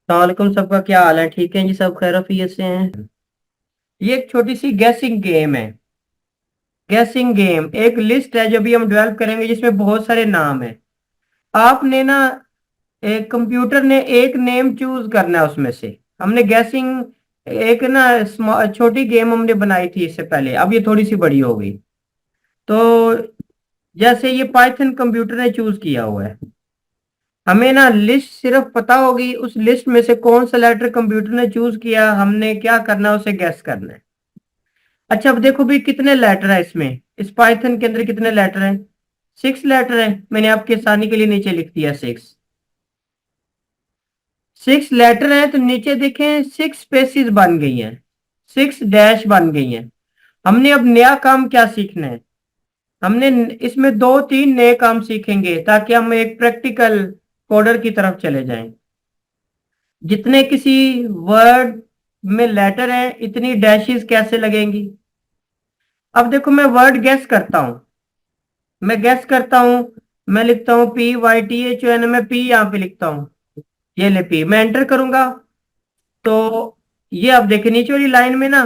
सलामकुम, सबका क्या हाल है? ठीक है जी, सब खैरियत से हैं। ये एक छोटी सी गैसिंग गेम है। गैसिंग गेम एक लिस्ट है जो भी हम डेवलप करेंगे, जिसमें बहुत सारे नाम है। आपने ना, एक कंप्यूटर ने एक नेम चूज करना है उसमें से। हमने गैसिंग एक ना छोटी गेम हमने बनाई थी इससे पहले, अब ये थोड़ी सी बड़ी हो गई। तो जैसे ये पाइथन कंप्यूटर ने चूज किया हुआ है, हमें ना लिस्ट सिर्फ पता होगी, उस लिस्ट में से कौन सा लेटर कंप्यूटर ने चूज किया, हमने क्या करना है उसे गैस करना है। अच्छा, अब देखो भी कितने लेटर है इसमें, इस पाइथन के अंदर कितने लेटर हैं? 6 लेटर है। मैंने आपके आसानी के लिए नीचे लिख दिया 6। 6 लेटर है तो नीचे देखें 6 स्पेसिस बन गई हैं, 6 डैश बन गई हैं। हमने अब नया काम क्या सीखना है? हमने इसमें 2-3 नए काम सीखेंगे ताकि हम एक प्रैक्टिकल कोडर की तरफ चले जाएं। जितने किसी वर्ड में लेटर हैं, इतनी डैशेस कैसे लगेंगी? अब देखो, मैं वर्ड गैस करता हूं। मैं गैस करता हूं। मैं लिखता हूं PYTHON, मैं पी यहां पे लिखता हूं। ये ले पी, मैं एंटर करूंगा तो ये अब देखिए नीचे वाली लाइन में ना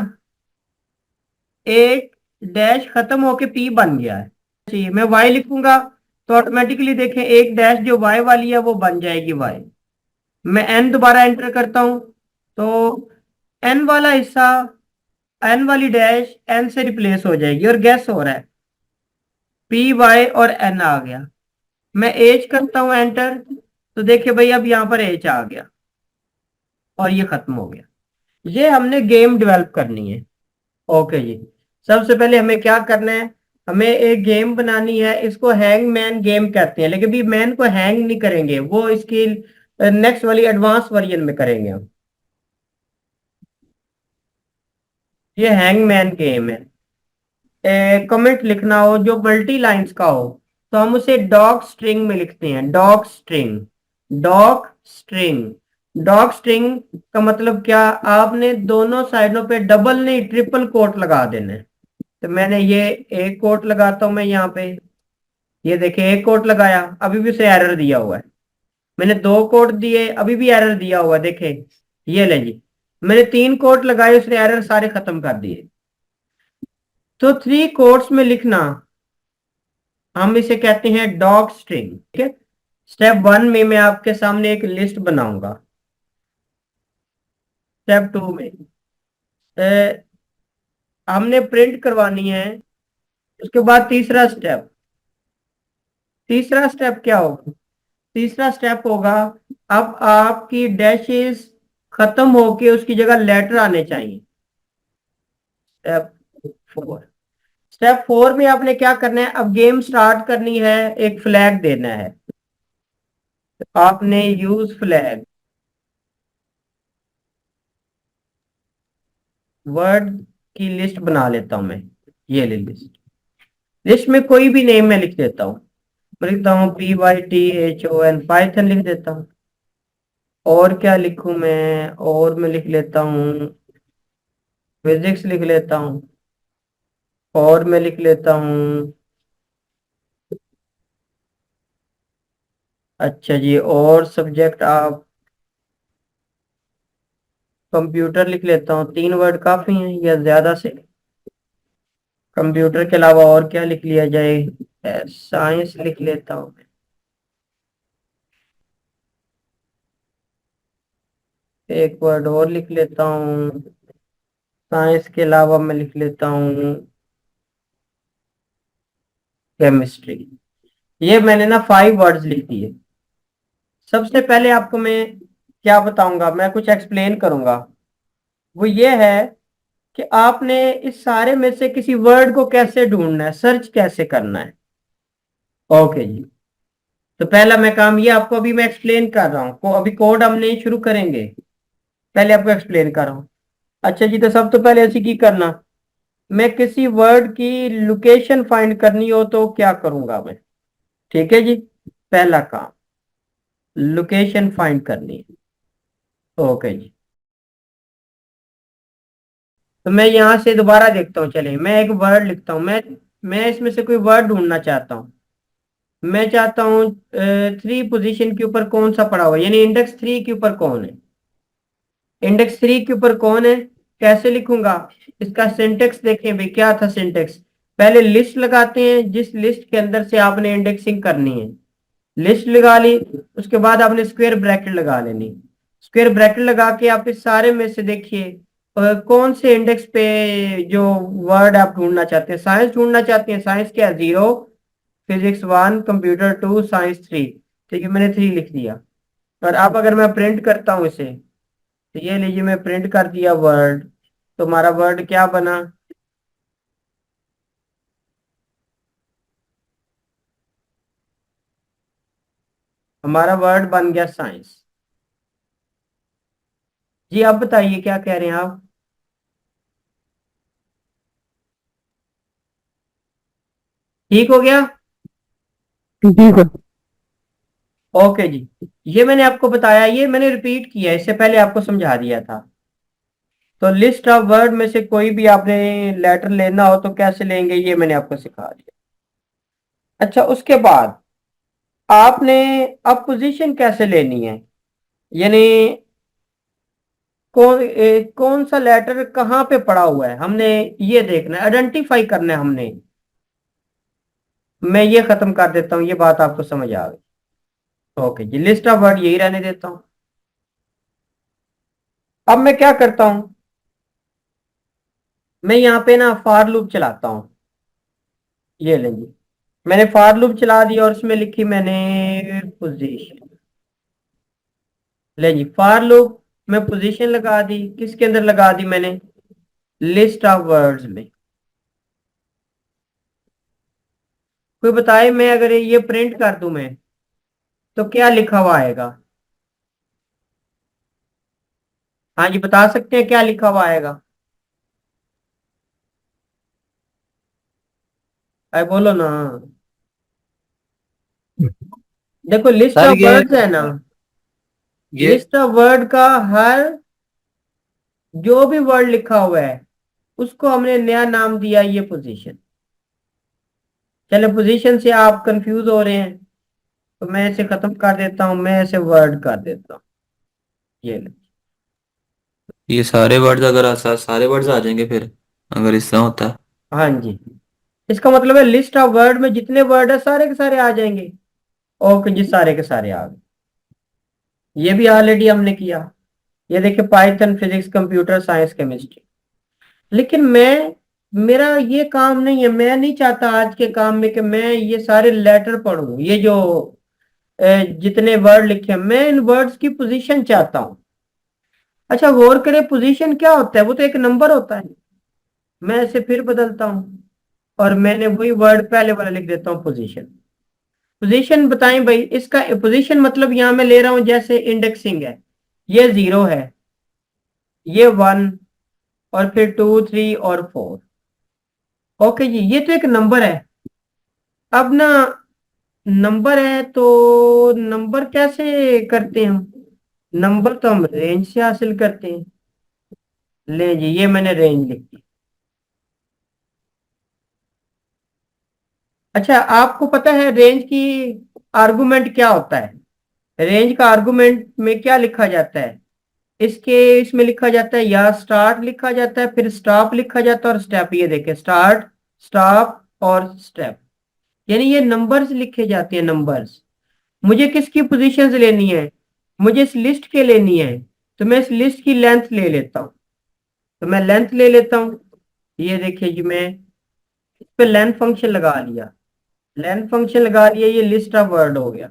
एक डैश खत्म होके पी बन गया है। चाहिए मैं वाई लिखूंगा तो ऑटोमेटिकली देखें एक डैश जो वाई वाली है वो बन जाएगी वाई। मैं एन दोबारा एंटर करता हूं तो एन वाला हिस्सा, एन वाली डैश एन से रिप्लेस हो जाएगी और गैस हो रहा है PY और एन आ गया। मैं एज करता हूं एंटर तो देखिए भाई अब यहां पर एज आ गया और ये खत्म हो गया। ये हमने गेम डेवलप करनी है। ओके जी। सबसे पहले हमें क्या करना है? हमें एक गेम बनानी है, इसको हैंग मैन गेम कहते हैं, लेकिन भी मैन को हैंग नहीं करेंगे, वो इसकी नेक्स्ट वाली एडवांस वर्जन में करेंगे हम। ये हैंग मैन गेम है। कमेंट लिखना हो जो मल्टी लाइंस का हो तो हम उसे डॉग स्ट्रिंग में लिखते हैं, dog string. Dog string. Dog string का मतलब क्या? आपने दोनों साइडों पे डबल नहीं ट्रिपल कोट लगा देना है। तो मैंने ये एक कोट लगाता हूं मैं यहाँ पे। ये देखिए एक कोट लगाया, अभी भी उसे एरर दिया हुआ है। मैंने 2 कोट दिए, अभी भी एरर दिया हुआ है, देखे। ये ले जी। मैंने 3 कोट लगाए, उसने एरर सारे खत्म कर दिए। तो 3 कोट्स में लिखना, हम इसे कहते हैं डॉग स्ट्रिंग। ठीक है। स्टेप 1 में मैं आपके सामने एक लिस्ट बनाऊंगा। स्टेप 2 में हमने प्रिंट करवानी है। उसके बाद तीसरा स्टेप क्या होगा? तीसरा स्टेप होगा, अब आपकी डैशेस खत्म होके उसकी जगह लेटर आने चाहिए। स्टेप 4। स्टेप 4 में आपने क्या करना है? अब गेम स्टार्ट करनी है, एक फ्लैग देना है। तो आपने यूज फ्लैग, वर्ड की लिस्ट बना लेता हूं मैं। ये ले लिस्ट। लिस्ट में कोई भी नेम मैं लिख देता हूँ। मैं लिखता हूँ PYTHON, पाइथन लिख देता हूँ। और क्या लिखूं मैं? और मैं लिख लेता हूँ फिजिक्स लिख लेता हूँ। और मैं लिख लेता हूँ, अच्छा जी, और सब्जेक्ट आप कंप्यूटर लिख लेता हूँ। 3 वर्ड काफी हैं या ज्यादा से? कंप्यूटर के अलावा और क्या लिख लिया जाए? साइंस लिख लेता हूँ। एक वर्ड और लिख लेता हूँ। साइंस के अलावा मैं लिख लेता हूँ केमिस्ट्री। ये मैंने ना 5 वर्ड्स लिख दिए। सबसे पहले आपको मैं क्या बताऊंगा, मैं कुछ एक्सप्लेन करूंगा। वो ये है कि आपने इस सारे में से किसी वर्ड को कैसे ढूंढना है, सर्च कैसे करना है। ओके जी। तो पहला मैं काम ये आपको अभी मैं एक्सप्लेन कर रहा हूँ, अभी कोड हम नहीं शुरू करेंगे, पहले आपको एक्सप्लेन कर रहा हूँ। अच्छा जी, तो सब तो पहले ऐसी की करना, मैं किसी वर्ड की लोकेशन फाइंड करनी हो तो क्या करूंगा मैं? ठीक है जी। पहला काम लोकेशन फाइंड करनी है। ओके जी। तो मैं यहां से दोबारा देखता हूँ, चले मैं एक वर्ड लिखता हूँ। मैं इसमें से कोई वर्ड ढूंढना चाहता हूँ। मैं चाहता हूँ 3 पोजीशन के ऊपर कौन सा पड़ा हुआ है, यानी इंडेक्स 3 के ऊपर कौन है। इंडेक्स 3 के ऊपर कौन है, कैसे लिखूंगा, इसका सिंटेक्स देखें भाई, क्या था सिंटेक्स। पहले लिस्ट लगाते हैं, जिस लिस्ट के अंदर से आपने इंडेक्सिंग करनी है, लिस्ट लगा ली, उसके बाद आपने स्क्वायर ब्रैकेट लगा लेनी। स्क्वायर ब्रैकेट लगा के आप इस सारे में से देखिए कौन से इंडेक्स पे जो वर्ड आप ढूंढना चाहते हैं। साइंस ढूंढना चाहते हैं, साइंस क्या है 0, फिजिक्स 1, कंप्यूटर 2, साइंस 3। ठीक है, मैंने 3 लिख दिया। और अब अगर मैं प्रिंट करता हूं इसे, तो ये लीजिए मैं प्रिंट कर दिया वर्ड, तो हमारा वर्ड क्या बना, हमारा वर्ड बन गया साइंस। जी आप बताइए क्या कह रहे हैं आप। ठीक हो गया। जी सर। ओके जी, ये मैंने आपको बताया, ये मैंने रिपीट किया, इससे पहले आपको समझा दिया था। तो लिस्ट ऑफ वर्ड में से कोई भी आपने लेटर लेना हो तो कैसे लेंगे, ये मैंने आपको सिखा दिया। अच्छा, उसके बाद आपने अब पोजीशन कैसे लेनी है, यानी कौन सा लेटर कहाँ पे पड़ा हुआ है, हमने ये देखना है, आइडेंटिफाई करना है हमने। मैं ये खत्म कर देता हूँ, ये बात आपको समझ आ गई। ओके जी, लिस्ट ऑफ वर्ड यही रहने देता हूँ। अब मैं क्या करता हूँ, मैं यहाँ पे ना फॉर लूप चलाता हूँ। ये लेंगे, मैंने फॉर लूप चला दिया और उसमें लिखी मैंने पोजीशन। ले जी, फॉर लूप में पोजीशन लगा दी, किसके अंदर लगा दी मैंने, लिस्ट ऑफ वर्ड्स में। कोई बताए, मैं अगर ये प्रिंट कर दूं मैं, तो क्या लिखा हुआ आएगा। हाँ जी, बता सकते हैं क्या लिखा हुआ आएगा, अरे बोलो ना। देखो लिस्ट सर ऑफ वर्ड्स है ना, ये लिस्ट ऑफ वर्ड का हर जो भी वर्ड लिखा हुआ है उसको हमने नया नाम दिया, ये पोजीशन। चलो, पोजीशन से आप कंफ्यूज हो रहे हैं, तो मैं इसे खत्म कर देता हूं, मैं इसे वर्ड कर देता हूँ। ये ले। ये सारे वर्ड्स अगर सारे वर्ड्स आ जाएंगे फिर, अगर इससे होता है। हाँ जी, इसका मतलब है लिस्ट ऑफ वर्ड में जितने वर्ड है सारे के सारे आ जाएंगे। ओके जी, सारे के सारे आ गए। ये भी ऑलरेडी हमने किया। ये देखिए, Python, physics, computer science, chemistry. लेकिन मैं, मेरा ये काम नहीं है, मैं नहीं चाहता आज के काम में कि मैं ये सारे लेटर पढूं, ये जो जितने वर्ड लिखे हैं, मैं इन वर्ड्स की पोजीशन चाहता हूं। अच्छा गौर करें, पोजीशन क्या होता है, वो तो एक नंबर होता है। मैं इसे फिर बदलता हूं और मैंने वही वर्ड पहले वाला लिख देता हूँ, पोजीशन। पोजीशन बताएं भाई, इसका पोजीशन मतलब यहां मैं ले रहा हूं, जैसे इंडेक्सिंग है, ये 0 है, ये 1, और फिर 2, 3 और 4। ओके जी, ये तो एक नंबर है। अब ना, नंबर है तो नंबर कैसे करते हैं हम, नंबर तो हम रेंज से हासिल करते हैं। ले जी, ये मैंने रेंज लिख दी। अच्छा, आपको पता है रेंज की आर्गुमेंट क्या होता है, रेंज का आर्गुमेंट में क्या लिखा जाता है, इसके इसमें लिखा जाता है, या स्टार्ट लिखा जाता है, फिर स्टॉप लिखा जाता है और स्टेप। ये देखें, स्टार्ट, स्टॉप और स्टेप, यानी ये नंबर्स लिखे जाते हैं, नंबर्स। मुझे किसकी पोजीशंस लेनी है, मुझे इस लिस्ट के लेनी है, तो मैं इस लिस्ट की लेंथ ले लेता हूँ। तो मैं लेंथ ले लेता हूँ, ये देखिए जी, मैं इस पे लेंथ फंक्शन लगा लिया, लेंथ फंक्शन लगा लिया, ये लिस्ट ऑफ वर्ड हो गया।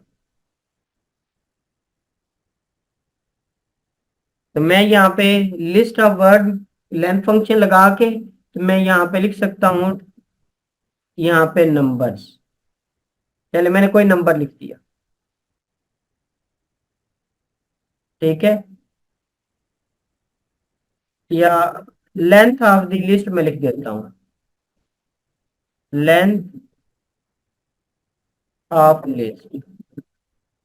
तो मैं यहाँ पे list of word length function लगा के, तो मैं यहाँ पे लिख सकता हूँ, यहाँ पे नंबर्स। चले, मैंने कोई नंबर लिख दिया, ठीक है, या लेंथ ऑफ द लिस्ट में लिख देता हूँ, लेंथ ऑफ लिस्ट।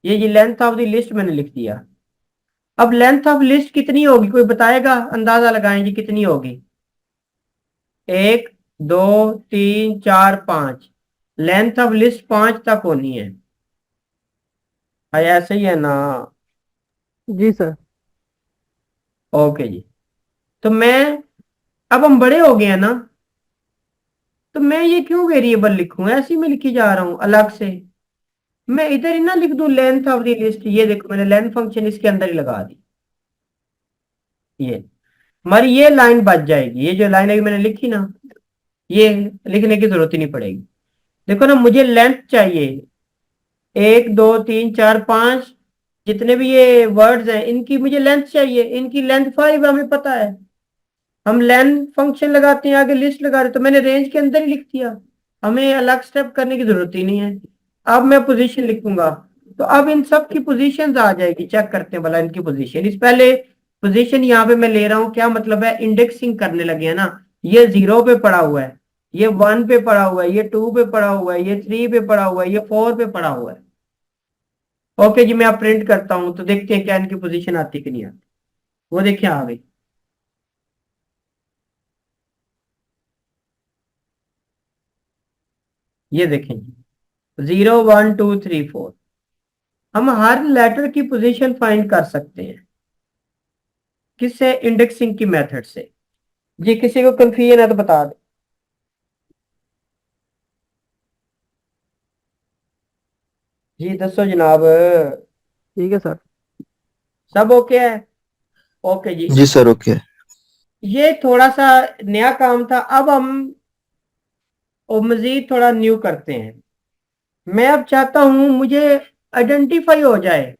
ये जी लेंथ ऑफ द लिस्ट मैंने लिख दिया। अब लेंथ ऑफ लिस्ट कितनी होगी, कोई बताएगा, अंदाजा लगाएं जी कितनी होगी। 1, 2, 3, 4, 5, लेंथ ऑफ लिस्ट 5 तक होनी है। हाँ, ऐसे ही है ना। जी सर। ओके जी। तो मैं, अब हम बड़े हो गए हैं ना, तो मैं ये क्यों वेरिएबल लिखूं, ऐसे ही मैं लिखी जा रहा हूं अलग से। मैं इधर ही ना लिख दूं लेंथ ऑफ द लिस्ट। ये देखो मैंने लेंथ फंक्शन इसके अंदर ही लगा दी। ये हमारी ये लाइन बच जाएगी, ये जो लाइन अभी मैंने लिखी ना, ये लिखने की जरूरत ही नहीं पड़ेगी। देखो ना, मुझे लेंथ चाहिए, 1 2 3 4 5, जितने भी ये वर्ड्स हैं इनकी मुझे लेंथ चाहिए। इनकी लेंथ 5 हमें पता है। हम लेंथ फंक्शन लगाते हैं, आगे लिस्ट लगा रहे, तो मैंने रेंज के अंदर ही लिख दिया। हमें अलग स्टेप करने की जरूरत ही नहीं है। अब मैं पोजीशन लिखूंगा, तो अब इन सब की पोजीशंस आ जाएगी। चेक करते हैं भला इनकी पोजीशन। इस पहले पोजीशन यहाँ पे मैं ले रहा हूँ, क्या मतलब है, इंडेक्सिंग करने लगे हैं ना। ये 0 पे पड़ा हुआ है, ये 1 पे पड़ा हुआ है, ये 2 पे पड़ा हुआ है, ये 3 पे पड़ा हुआ है, ये 4 पे पड़ा हुआ है। ओके जी, मैं आप प्रिंट करता हूं तो देखते हैं क्या इनकी पोजीशन आती कि नहीं आती। वो देखिए आ गई। ये देखें जी, 0 1 2 3 4। हम हर लेटर की पोजीशन फाइंड कर सकते हैं। किससे? इंडेक्सिंग की मेथड से। जी, किसी को कंफ्यूजन है तो बता दे। जी दसो जनाब। ठीक है सर। सब ओके है? ओके जी। जी सर, ओके। ये थोड़ा सा नया काम था, अब हम और मजीद थोड़ा न्यू करते हैं। मैं अब चाहता हूं मुझे आइडेंटिफाई हो जाए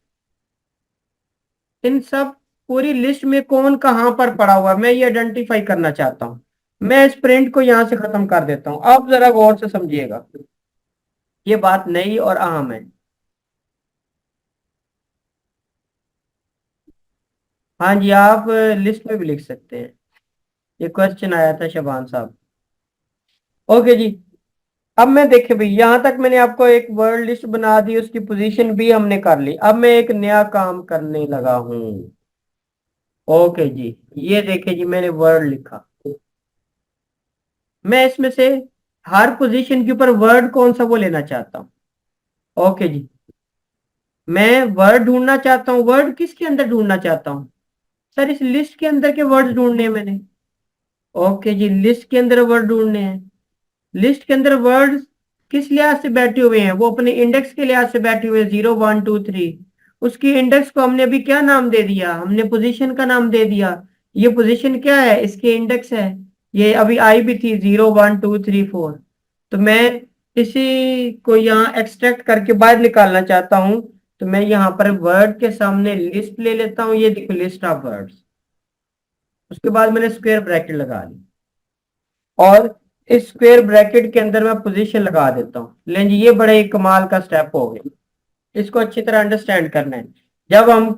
इन सब पूरी लिस्ट में कौन कहां पर पड़ा हुआ है। मैं ये आइडेंटिफाई करना चाहता हूं। मैं इस प्रिंट को यहां से खत्म कर देता हूं। आप जरा गौर से समझिएगा, ये बात नई और अहम है। हाँ जी, आप लिस्ट में भी लिख सकते हैं। ये क्वेश्चन आया था शबान साहब। ओके जी। अब मैं देखे भाई, यहां तक मैंने आपको एक वर्ड लिस्ट बना दी, उसकी पोजीशन भी हमने कर ली। अब मैं एक नया काम करने लगा हूं। ओके जी, ये देखे जी, मैंने वर्ड लिखा। मैं इसमें से हर पोजीशन के ऊपर वर्ड कौन सा वो लेना चाहता हूँ। ओके जी, मैं वर्ड ढूंढना चाहता हूँ। वर्ड किसके अंदर ढूंढना चाहता हूँ? सर इस लिस्ट के अंदर के वर्ड ढूंढने हैं मैंने। ओके जी, लिस्ट के अंदर वर्ड ढूंढने हैं। लिस्ट के अंदर वर्ड किस लिहाज से बैठे हुए हैं? वो अपने इंडेक्स के लिहाज से बैठे हुए हैं, 0 1 2 3। उसकी इंडेक्स को हमने अभी क्या नाम दे दिया? हमने पोजीशन का नाम दे दिया। ये पोजीशन क्या है? इसके इंडेक्स है। ये अभी आई भी थी, 0 1 2 3 4। तो मैं इसी को यहाँ एक्सट्रैक्ट करके बाहर निकालना चाहता हूँ। तो मैं यहाँ पर वर्ड के सामने लिस्ट ले लेता हूँ। ये देखो, लिस्ट ऑफ वर्ड्स। उसके बाद मैंने स्क्वायर ब्रैकेट लगा ली, और इस स्क्वायर ब्रैकेट के अंदर मैं पोजीशन लगा देता हूँ। लेकिन ये बड़े ही कमाल का स्टेप हो गया। इसको अच्छी तरह अंडरस्टैंड करना है। जब हम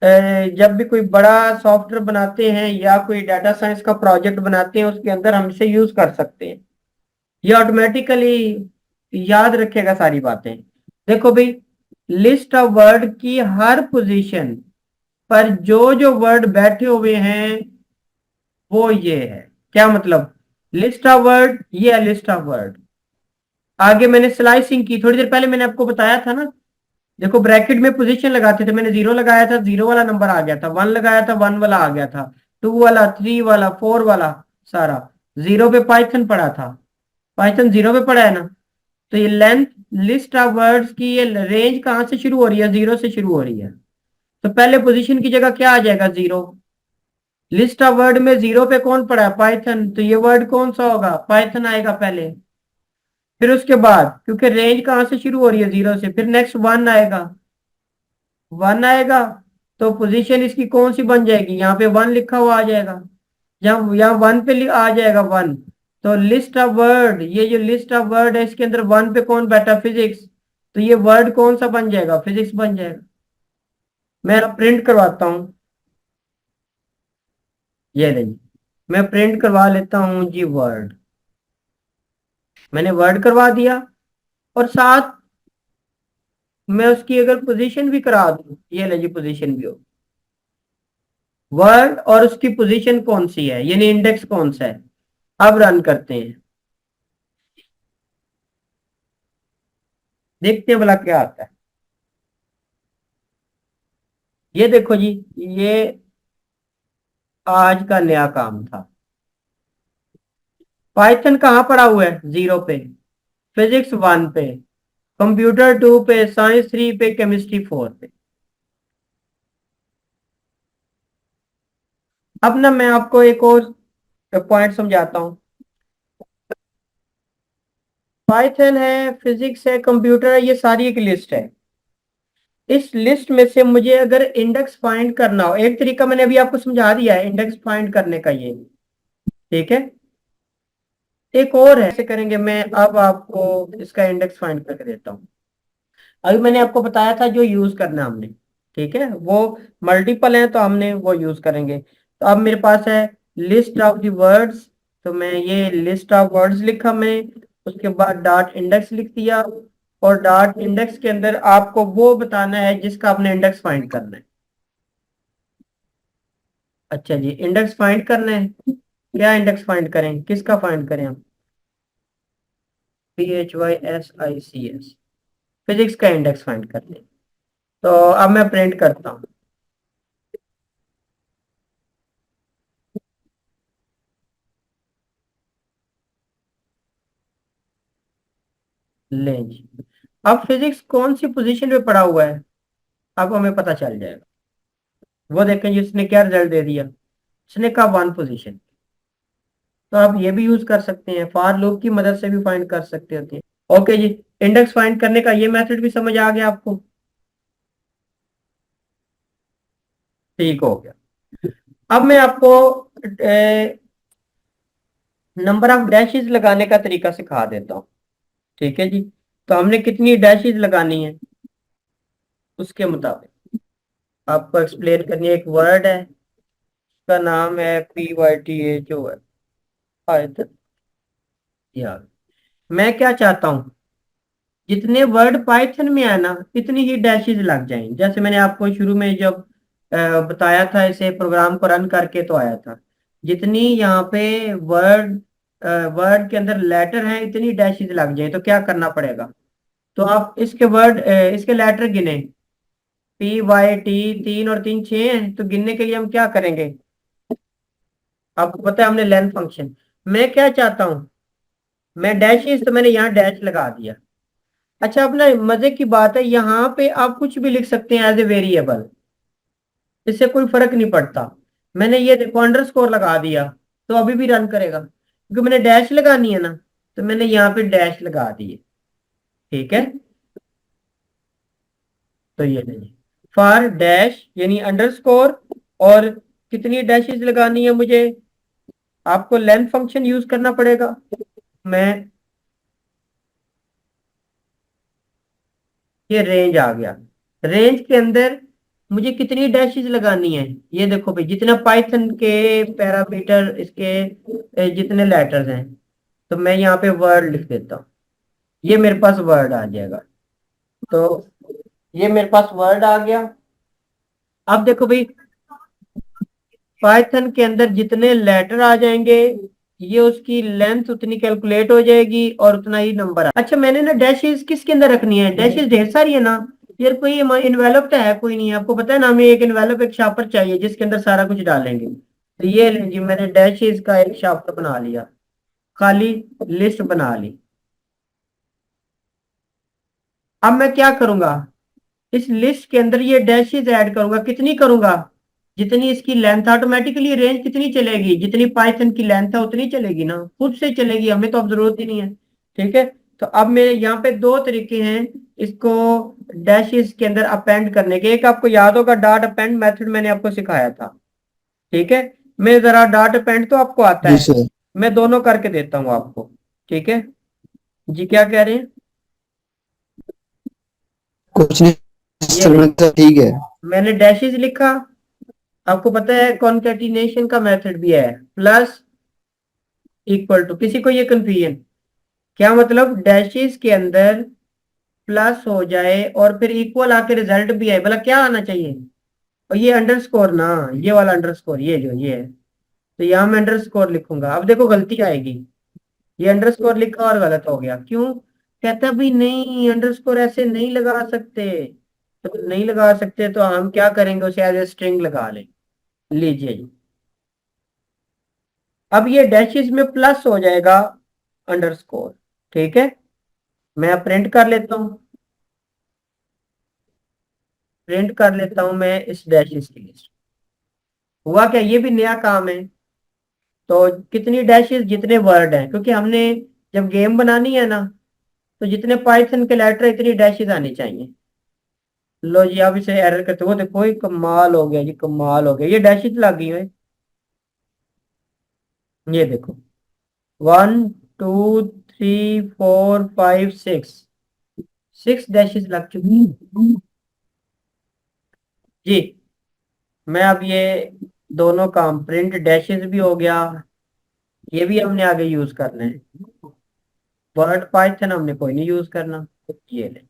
जब भी कोई बड़ा सॉफ्टवेयर बनाते हैं या कोई डाटा साइंस का प्रोजेक्ट बनाते हैं, उसके अंदर हम इसे यूज कर सकते हैं। ये ऑटोमेटिकली याद रखेगा सारी बातें। देखो भाई, लिस्ट ऑफ वर्ड की हर पोजीशन पर जो जो वर्ड बैठे हुए हैं वो ये है। क्या मतलब? लिस्ट ऑफ वर्ड, ये है लिस्ट ऑफ वर्ड। आगे मैंने स्लाइसिंग की, थोड़ी देर पहले मैंने आपको बताया था ना। देखो, ब्रैकेट में पोजीशन लगाते थे, मैंने 0 लगाया था, 0 वाला नंबर आ गया था। 1 लगाया था, 1 वाला आ गया था। 2 वाला, 3 वाला, 4 वाला, सारा 0 पे पाइथन पड़ा था। पाइथन 0 पे पड़ा है ना। तो ये लेंथ, लिस्ट ऑफ वर्ड्स की ये रेंज कहाँ से शुरू हो रही है? 0 से शुरू हो रही है। तो पहले पोजीशन की जगह क्या आ जाएगा? 0। लिस्ट ऑफ वर्ड में 0 पे कौन पड़ा है? पाइथन। तो ये वर्ड कौन सा होगा? पाइथन आएगा पहले। फिर उसके बाद, क्योंकि रेंज कहाँ से शुरू हो रही है? 0 से, फिर नेक्स्ट 1 आएगा। 1 आएगा तो पोजीशन इसकी कौन सी बन जाएगी? यहाँ पे 1 लिखा हुआ आ जाएगा। जब यहाँ 1 पे आ जाएगा 1, तो लिस्ट ऑफ वर्ड, ये जो लिस्ट ऑफ वर्ड है इसके अंदर 1 पे कौन बैठा? फिजिक्स। तो ये वर्ड कौन सा बन जाएगा? फिजिक्स बन जाएगा। मैं प्रिंट करवाता हूँ। ये नहीं, मैं प्रिंट करवा लेता हूँ जी वर्ड। मैंने वर्ड करवा दिया, और साथ मैं उसकी अगर पोजीशन भी करा दूं, ये ले जी, पोजीशन भी हो वर्ड, और उसकी पोजीशन कौन सी है, यानी इंडेक्स कौन सा है। अब रन करते हैं, देखते हैं भला क्या आता है। ये देखो जी, ये आज का नया काम था। पाइथन कहाँ पड़ा हुआ है? 0 पे, फिजिक्स 1 पे, कंप्यूटर 2 पे, साइंस 3 पे, केमिस्ट्री 4 पे। अब ना मैं आपको एक और पॉइंट समझाता हूँ। पाइथन है, फिजिक्स है, कंप्यूटर है, ये सारी एक लिस्ट है। इस लिस्ट में से मुझे अगर इंडेक्स फाइंड करना हो, एक तरीका मैंने अभी आपको समझा दिया है इंडेक्स फाइंड करने का, ये ठीक है। एक और है, ऐसे करेंगे, मैं अब आपको इसका इंडेक्स फाइंड करके देता हूँ। अभी मैंने आपको बताया था जो यूज करना है हमने, ठीक है, वो मल्टीपल है तो हमने वो यूज करेंगे। तो अब मेरे पास है लिस्ट ऑफ द वर्ड्स, तो मैं ये लिस्ट ऑफ वर्ड्स लिखा मैंने, उसके बाद डॉट इंडेक्स लिख दिया, और डॉट इंडेक्स के अंदर आपको वो बताना है जिसका आपने इंडेक्स फाइंड करना है। अच्छा जी, इंडेक्स फाइंड करना है। क्या इंडेक्स फाइंड करें, किसका फाइंड करें हम? PHYSICS, फिजिक्स का इंडेक्स फाइंड करते हैं। तो अब मैं प्रिंट करता हूँ। लें जी, अब फिजिक्स कौन सी पोजीशन पे पड़ा हुआ है अब हमें पता चल जाएगा। वो देखें जी, उसने क्या रिजल्ट दे दिया, उसने कहा 1 पोजीशन। तो आप ये भी यूज कर सकते हैं, फॉर लूप की मदद से भी फाइंड कर सकते होते हैं। ओके जी, इंडेक्स फाइंड करने का ये मेथड भी समझ आ गया आपको? ठीक हो गया। अब मैं आपको नंबर ऑफ डैशेस लगाने का तरीका सिखा देता हूँ, ठीक है जी। तो हमने कितनी डैशेस लगानी है उसके मुताबिक आपको एक्सप्लेन करनी है। एक वर्ड है, उसका नाम है PYTA जो है पाइथन। यार, मैं क्या चाहता हूँ, जितने वर्ड पाइथन में है ना इतनी ही डैशेस लग जाएं। जैसे मैंने आपको शुरू में जब बताया था, इसे प्रोग्राम को रन करके तो आया था, जितनी यहाँ पे वर्ड वर्ड के अंदर लेटर हैं इतनी डैशेस लग जाए। तो क्या करना पड़ेगा, तो आप इसके वर्ड इसके लेटर गिने, PYT 3 और 3 6 हैं, तो गिनने के लिए हम क्या करेंगे, आपको पता है हमने लेंथ फंक्शन। मैं क्या चाहता हूँ, मैं डैशेस, तो मैंने यहाँ डैश लगा दिया। अच्छा, अपना मजे की बात है, यहाँ पे आप कुछ भी लिख सकते हैं एज ए वेरिएबल, इससे कोई फर्क नहीं पड़ता। मैंने ये देखो अंडरस्कोर लगा दिया तो अभी भी रन करेगा, क्योंकि मैंने डैश लगानी है ना, तो मैंने यहाँ पे डैश लगा दिए, ठीक है। तो ये नहीं, फॉर डैश यानी अंडरस्कोर, और कितनी डैशेस लगानी है मुझे, आपको लेंथ फंक्शन यूज करना पड़ेगा। मैं ये रेंज आ गया, रेंज के अंदर मुझे कितनी डैशेस लगानी है, ये देखो भाई, जितना पाइथन के पैरामीटर इसके जितने लेटर्स हैं, तो मैं यहाँ पे वर्ड लिख देता हूँ, ये मेरे पास वर्ड आ जाएगा। तो ये मेरे पास वर्ड आ गया। अब देखो भाई, पाइथन के अंदर जितने लेटर आ जाएंगे, ये उसकी लेंथ उतनी कैलकुलेट हो जाएगी और उतना ही नंबर। अच्छा, मैंने ना डैशेस किसके अंदर रखनी है, डैशेस ढेर सारी है ना यार, कोई इन्वेलप तो है कोई नहीं है, आपको पता है ना, हमें एक इन्वेलप एक शापर चाहिए जिसके अंदर सारा कुछ डालेंगे। तो ये जी, मैंने डैशेस का एक शापर बना लिया, खाली लिस्ट बना ली। अब मैं क्या करूंगा, इस लिस्ट के अंदर ये डैशेस ऐड करूंगा, कितनी करूंगा, जितनी इसकी लेंथ, ऑटोमेटिकली रेंज कितनी चलेगी, जितनी पाइथन की लेंथ है उतनी चलेगी ना, खुद से चलेगी, हमें तो अब जरूरत ही नहीं है, ठीक है। तो अब मेरे यहाँ पे दो तरीके हैं इसको डैशेस के अंदर अपेंड करने के। एक आपको याद होगा डॉट अपेंड मेथड, मैंने आपको सिखाया था, ठीक है। मैं जरा डॉट अपेंड तो आपको आता जी है, सर। मैं दोनों करके देता हूँ आपको, ठीक है जी। क्या कह रहे हैं? कुछ नहीं ये सर, ले, मैं तो ठीक है। मैंने डैशेस लिखा, आपको पता है कॉन्केटिनेशन का मेथड भी है, प्लस इक्वल टू, किसी को ये कंफ्यूजन, क्या मतलब डैशेस के अंदर प्लस हो जाए और फिर इक्वल आके रिजल्ट भी आए, भला क्या आना चाहिए, और ये अंडरस्कोर ना, ये वाला अंडरस्कोर, ये जो ये है, तो यहाँ मैं अंडरस्कोर लिखूंगा। अब देखो गलती आएगी, ये अंडरस्कोर लिखा और गलत हो गया, क्यों, कहता भी नहीं अंडरस्कोर ऐसे नहीं लगा सकते। तो नहीं लगा सकते तो हम क्या करेंगे, उसे एज ए स्ट्रिंग लगा लें। लीजिए जी, अब ये डैशेस में प्लस हो जाएगा अंडरस्कोर, ठीक है। मैं प्रिंट कर लेता हूँ, प्रिंट कर लेता हूं मैं इस डैशेस की लिस्ट। हुआ क्या, ये भी नया काम है। तो कितनी डैशेस, जितने वर्ड हैं, क्योंकि हमने जब गेम बनानी है ना, तो जितने पाइथन के लेटर इतनी डैशेस आनी चाहिए। लो जी, अब इसे एरर करते हो, देखो ये कमाल हो गया जी, कमाल हो गया, ये डैशेस लग गई है। ये देखो, 1 2 3 4 5 6, 6 डैशेस लग चुकी हैं जी। मैं अब ये दोनों काम, प्रिंट डैशेस भी हो गया, ये भी हमने आगे यूज करना है। वर्ड पाइथन हमने कोई नहीं यूज करना, ये ले,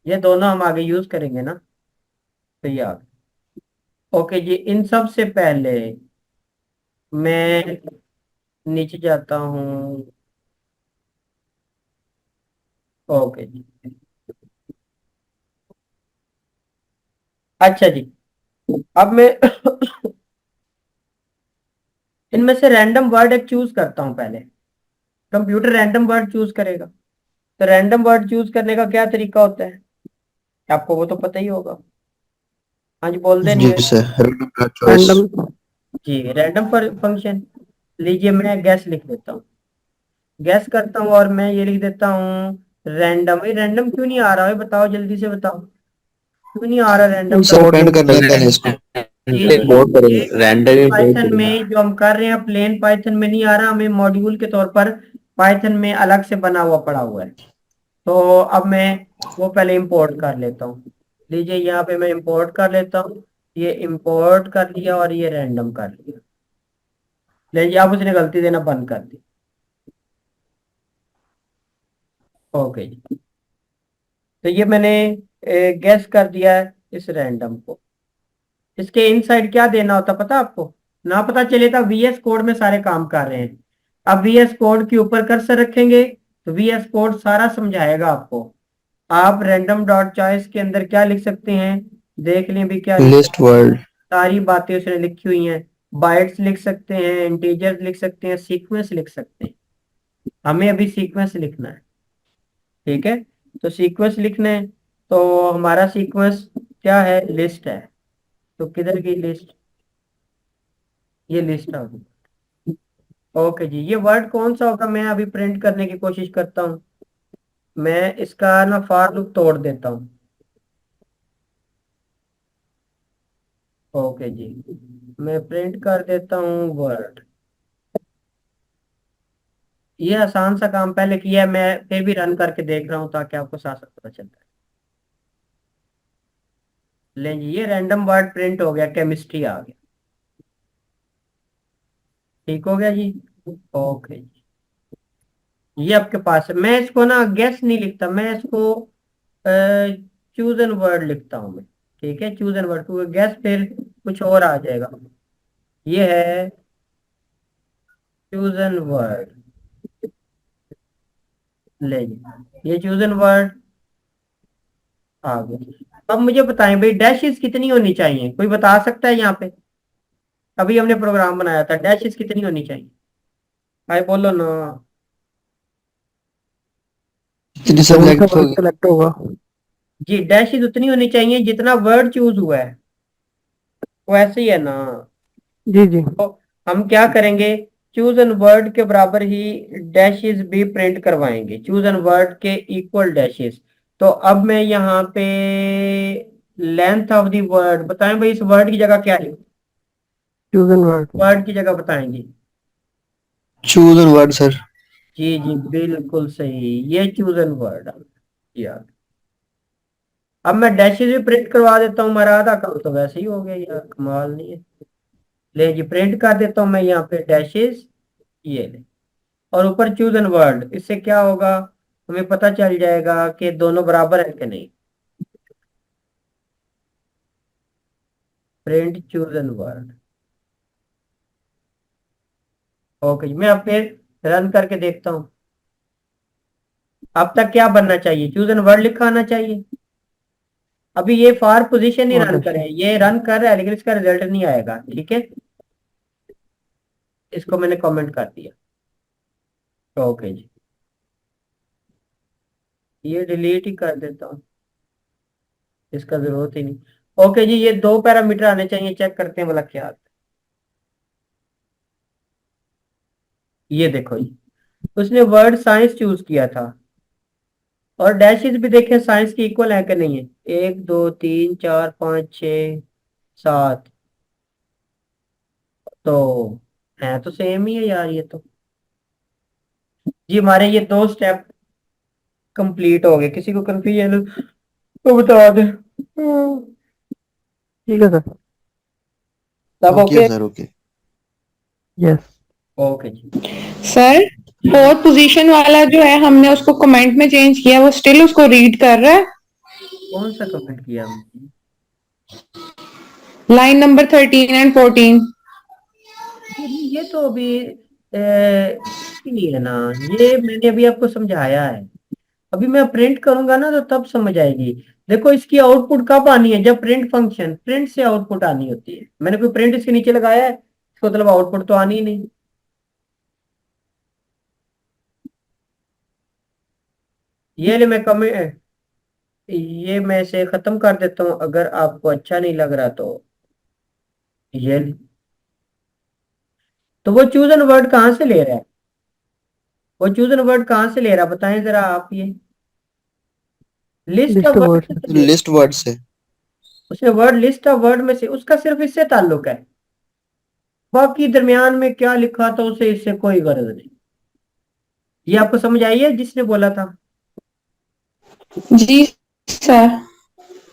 ये दोनों हम आगे यूज करेंगे ना, तो ये आ गया। ओके जी, इन सब से पहले मैं नीचे जाता हूँ। ओके जी, अच्छा जी, अब मैं इनमें से रैंडम वर्ड एक चूज करता हूँ पहले। कंप्यूटर रैंडम वर्ड चूज करेगा, तो रैंडम वर्ड चूज करने का क्या तरीका होता है, आपको वो तो पता ही होगा। हाँ जी, बोल दे नहीं जी है सर, रैंडम चॉइस। रैंडम। जी, रैंडम फंक्शन। लीजिए, मैं गैस लिख देता हूँ, गैस करता हूँ, और मैं ये लिख देता हूँ रैंडम। ये रैंडम क्यों नहीं आ रहा है, बताओ जल्दी से बताओ, क्यों नहीं आ रहा रैंडम सर इंपोर्ट पेंड नहीं। करने का लिस्ट। जी जी, इंपोर्ट ये करेंगे, रैंडम इंपोर्ट पाइथन करेंगे। में जो हम कर रहे हैं, प्लेन पाइथन में नहीं आ रहा, हमें मॉड्यूल के तौर पर पाइथन में अलग से बना हुआ पड़ा हुआ है। तो अब मैं वो पहले इंपोर्ट कर लेता हूँ। लीजिए, यहाँ पे मैं इंपोर्ट कर लेता हूँ, ये इंपोर्ट कर लिया और ये रैंडम कर लिया। लीजिए, अब उसने गलती देना बंद कर दी। ओके जी, तो ये मैंने गैस कर दिया है इस रैंडम को। इसके इनसाइड क्या देना होता पता आपको, ना पता चले तो वीएस कोड में सारे काम कर रहे हैं। अब वीएस कोड के ऊपर कर्सर रखेंगे, तो वीएस कोड सारा समझाएगा आपको। आप रैंडम डॉट चॉइस के अंदर क्या लिख सकते हैं, देख लें भी क्या लिख लिस्ट सकते हैं। वर्ड। सारी बातें उसने लिखी हुई हैं। बाइट्स लिख सकते हैं, इंटीजर्स लिख सकते हैं, सीक्वेंस लिख सकते हैं। हमें अभी सीक्वेंस लिखना है, ठीक है। तो सीक्वेंस लिखना है, तो हमारा सीक्वेंस क्या है, लिस्ट है। तो किधर की लिस्ट, ये लिस्ट होगी। ओके जी, ये वर्ड कौन सा होगा, मैं अभी प्रिंट करने की कोशिश करता हूँ। मैं इसका ना फॉर लूप तोड़ देता हूँ। ओके जी, मैं प्रिंट कर देता हूँ वर्ड। ये आसान सा काम पहले किया है, मैं फिर भी रन करके देख रहा हूँ ताकि आपको साथ साथ पता चलता है। लें जी, ये रैंडम वर्ड प्रिंट हो गया, केमिस्ट्री आ गया, ठीक हो गया जी। ओके जी, ये आपके पास है। मैं इसको ना गेस नहीं लिखता, मैं इसको चूज एन वर्ड लिखता हूँ मैं, ठीक है। चूज एन वर्ड, क्योंकि गेस फिर कुछ और आ जाएगा। ये है चूज एन वर्ड, ले जी, ये चूज एन वर्ड आ गया। अब मुझे बताएं भाई, डैशेस कितनी होनी चाहिए, कोई बता सकता है यहाँ पे। अभी हमने प्रोग्राम बनाया था, डैशेस कितनी होनी चाहिए, भाई बोलो ना। कितने कौन सा सब्जेक्ट वर्ड होगी? सेलेक्ट होगा? जी, डैशेस उतनी होनी चाहिए जितना वर्ड चूज हुआ है, वो ऐसे ही है ना। जी जी। तो हम क्या करेंगे, चूज एन वर्ड के बराबर ही डैशेस भी प्रिंट करवाएंगे, चूज एन वर्ड के इक्वल डैशेस। तो अब मैं यहाँ पे लेंथ ऑफ द वर्ड बताएं भाई, इस वर्ड की जगह क्या है, चूज एन वर्ड। वर्ड की जगह बताएंगे। Choose an word sir. जी जी, बिल्कुल सही, ये चूज एन वर्ड यार। अब मैं डैशेस भी प्रिंट करवा देता हूँ, हमारा आधा काम तो वैसे ही हो गया यार, कमाल नहीं है। ले जी, प्रिंट कर देता हूँ मैं यहाँ पे डैशेस, ये ले, और ऊपर चूज एन वर्ड। इससे क्या होगा, हमें पता चल जाएगा कि दोनों बराबर है कि नहीं। Print choose an word. Okay जी, मैं अब फिर रन करके देखता हूँ। अब तक क्या बनना चाहिए, चूज एन वर्ड लिखा आना चाहिए। अभी ये फॉर पोजीशन ही और रन करे, ये रन कर रहा है लेकिन इसका रिजल्ट नहीं आएगा, ठीक है। इसको मैंने कमेंट कर दिया। ओके जी, ये डिलीट ही कर देता हूँ, इसका जरूरत ही नहीं। ओके जी, ये दो पैरामीटर आने चाहिए, चेक करते हैं भला क्या आता है। ये देखो जी, उसने वर्ड साइंस चूज किया था, और डैशेस भी देखें साइंस की इक्वल है कि नहीं है, 1 2 3 4 5 6 7, तो है तो सेम ही है यार ये तो। जी हमारे ये दो स्टेप कंप्लीट हो गए, किसी को कंफ्यूजन तो बता दे। ठीक है सर। तब okay okay. Sir, okay. Yes. Okay जी, सर, फोर्थ पोजीशन वाला जो है हमने उसको कमेंट में चेंज किया, वो स्टिल उसको रीड कर रहा है। कौन सा कमेंट किया हमने? Line number 13 and 14। ये तो अभी नहीं है ना, ये मैंने अभी आपको समझाया है। अभी मैं प्रिंट करूंगा ना तो तब समझ आएगी। देखो इसकी आउटपुट कब आनी है, जब प्रिंट फंक्शन प्रिंट से आउटपुट आनी होती है। मैंने कोई प्रिंट इसके नीचे लगाया है, इसका मतलब आउटपुट तो आनी ही नहीं। ये ले मैं कमेंट, ये मैं इसे खत्म कर देता हूँ, अगर आपको अच्छा नहीं लग रहा तो ये ले। तो वो चूजन वर्ड कहाँ से ले रहा है, वो चूजन वर्ड कहाँ से ले रहा है बताएं जरा आप। ये list list of of word words. से ले, लिस्ट वर्ड से। उसने वर्ड लिस्ट ऑफ वर्ड में से, उसका सिर्फ इससे ताल्लुक है, बाकी दरमियान में क्या लिखा था उसे इससे कोई गरज नहीं। ये आपको समझ आई है जिसने बोला था? जी सर।